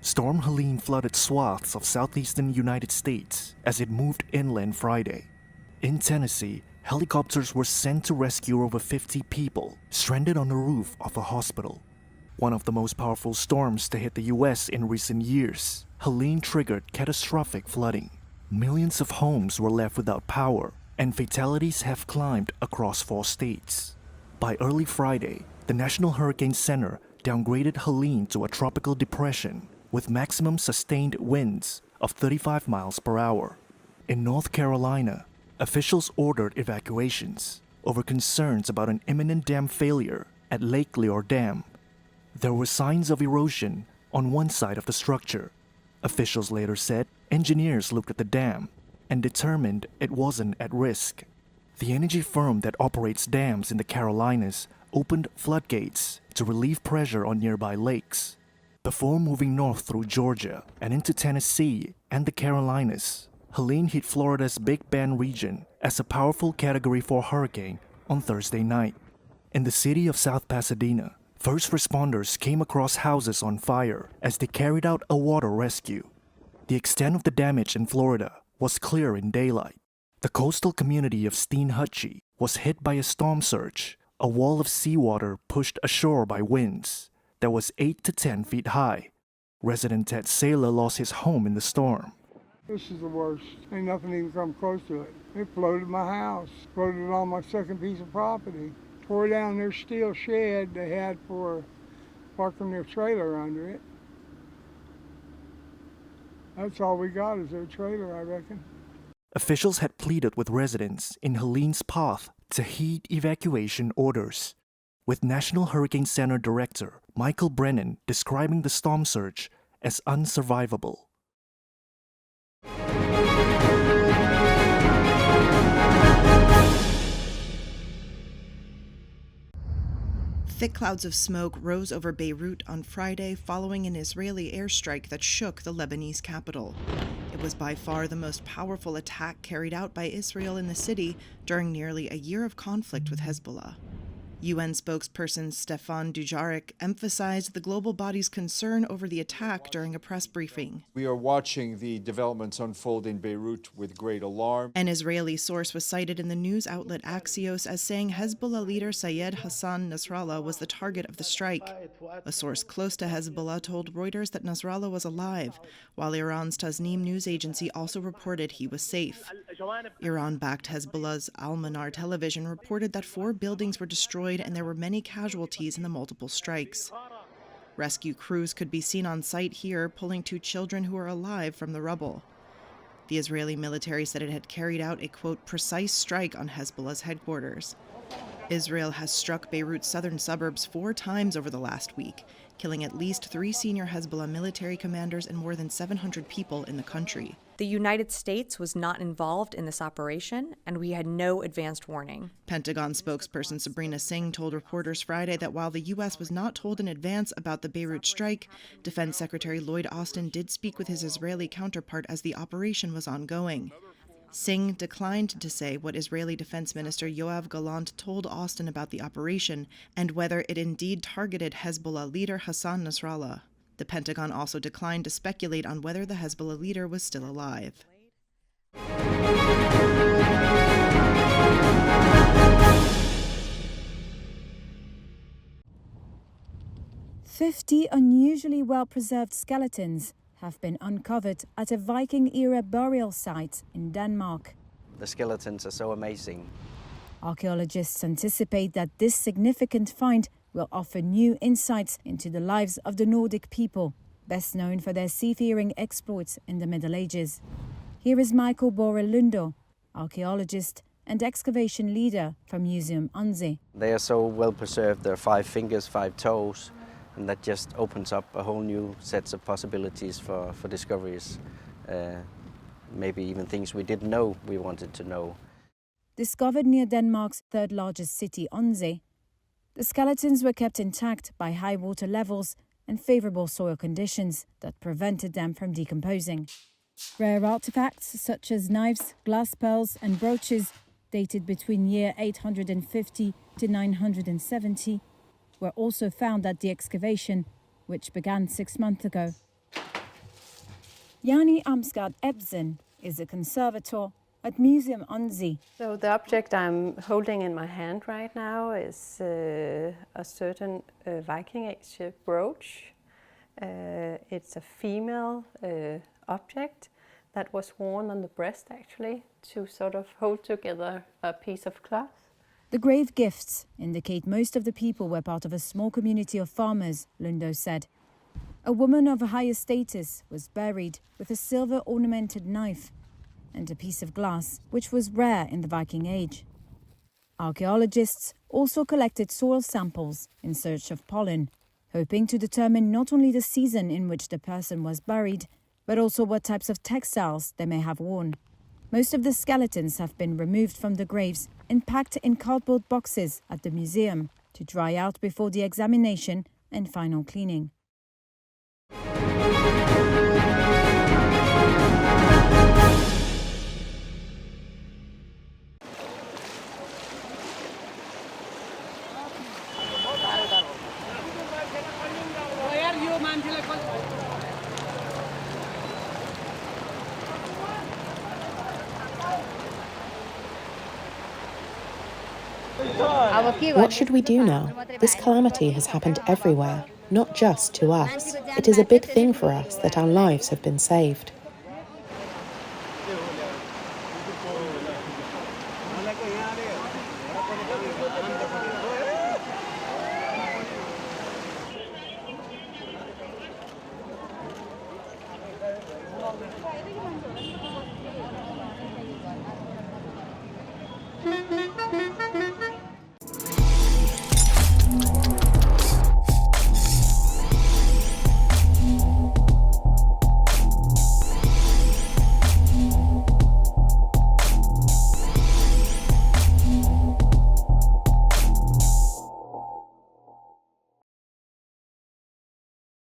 Storm Helene flooded swaths of southeastern United States as it moved inland Friday. In Tennessee, helicopters were sent to rescue over 50 people stranded on the roof of a hospital. One of the most powerful storms to hit the U.S. in recent years, Helene triggered catastrophic flooding. Millions of homes were left without power, and fatalities have climbed across 4 states. By early Friday, the National Hurricane Center downgraded Helene to a tropical depression with maximum sustained winds of 35 miles per hour. In North Carolina, officials ordered evacuations over concerns about an imminent dam failure at Lake Leor Dam. There were signs of erosion on one side of the structure. Officials later said engineers looked at the dam and determined it wasn't at risk. The energy firm that operates dams in the Carolinas opened floodgates to relieve pressure on nearby lakes. Before moving north through Georgia and into Tennessee and the Carolinas, Helene hit Florida's Big Bend region as a powerful Category 4 hurricane on Thursday night. In the city of South Pasadena, first responders came across houses on fire as they carried out a water rescue. The extent of the damage in Florida was clear in daylight. The coastal community of Steinhatchee was hit by a storm surge, a wall of seawater pushed ashore by winds that was 8 to 10 feet high. Resident Ted Saylor lost his home in the storm. This is the worst. Ain't nothing even come close to it. It flooded my house, flooded on my second piece of property, tore down their steel shed they had for parking their trailer under it. That's all we got is their trailer, I reckon. Officials had pleaded with residents in Helene's path to heed evacuation orders, with National Hurricane Center Director Michael Brennan describing the storm surge as unsurvivable. Thick clouds of smoke rose over Beirut on Friday following an Israeli airstrike that shook the Lebanese capital. It was by far the most powerful attack carried out by Israel in the city during nearly a year of conflict with Hezbollah. UN spokesperson Stefan Dujarric emphasized the global body's concern over the attack during a press briefing. We are watching the developments unfold in Beirut with great alarm. An Israeli source was cited in the news outlet Axios as saying Hezbollah leader Sayed Hassan Nasrallah was the target of the strike. A source close to Hezbollah told Reuters that Nasrallah was alive, while Iran's Tasnim news agency also reported he was safe. Iran-backed Hezbollah's Al-Manar television reported that 4 buildings were destroyed and there were many casualties in the multiple strikes. Rescue crews could be seen on site here pulling 2 children who are alive from the rubble. The Israeli military said it had carried out a, quote, precise strike on Hezbollah's headquarters. Israel has struck Beirut's southern suburbs 4 times over the last week, killing at least 3 senior Hezbollah military commanders and more than 700 people in the country. The United States was not involved in this operation, and we had no advanced warning. Pentagon spokesperson Sabrina Singh told reporters Friday that while the U.S. was not told in advance about the Beirut strike, Defense Secretary Lloyd Austin did speak with his Israeli counterpart as the operation was ongoing. Singh declined to say what Israeli Defense Minister Yoav Gallant told Austin about the operation and whether it indeed targeted Hezbollah leader Hassan Nasrallah. The Pentagon also declined to speculate on whether the Hezbollah leader was still alive. 50 unusually well-preserved skeletons have been uncovered at a Viking-era burial site in Denmark. The skeletons are so amazing. Archaeologists anticipate that this significant find will offer new insights into the lives of the Nordic people, best known for their seafaring exploits in the Middle Ages. Here is Michael Borre-Lundo, archaeologist and excavation leader from Museum Anzi. They are so well preserved, there are 5 fingers, 5 toes, and that just opens up a whole new set of possibilities for discoveries. Maybe even things we didn't know we wanted to know. Discovered near Denmark's 3rd largest city, Anzi, the skeletons were kept intact by high water levels and favourable soil conditions that prevented them from decomposing. Rare artefacts such as knives, glass pearls and brooches dated between year 850 to 970 were also found at the excavation, which began 6 months ago. Janni Amsgaard Ebsen is a conservator at Museum Onzi. So the object I'm holding in my hand right now is a certain Viking Age brooch. It's a female object that was worn on the breast actually to sort of hold together a piece of cloth. The grave gifts indicate most of the people were part of a small community of farmers, Lundo said. A woman of a higher status was buried with a silver ornamented knife and a piece of glass, which was rare in the Viking Age. Archaeologists also collected soil samples in search of pollen, hoping to determine not only the season in which the person was buried, but also what types of textiles they may have worn. Most of the skeletons have been removed from the graves and packed in cardboard boxes at the museum to dry out before the examination and final cleaning. What should we do now? This calamity has happened everywhere, not just to us. It is a big thing for us that our lives have been saved.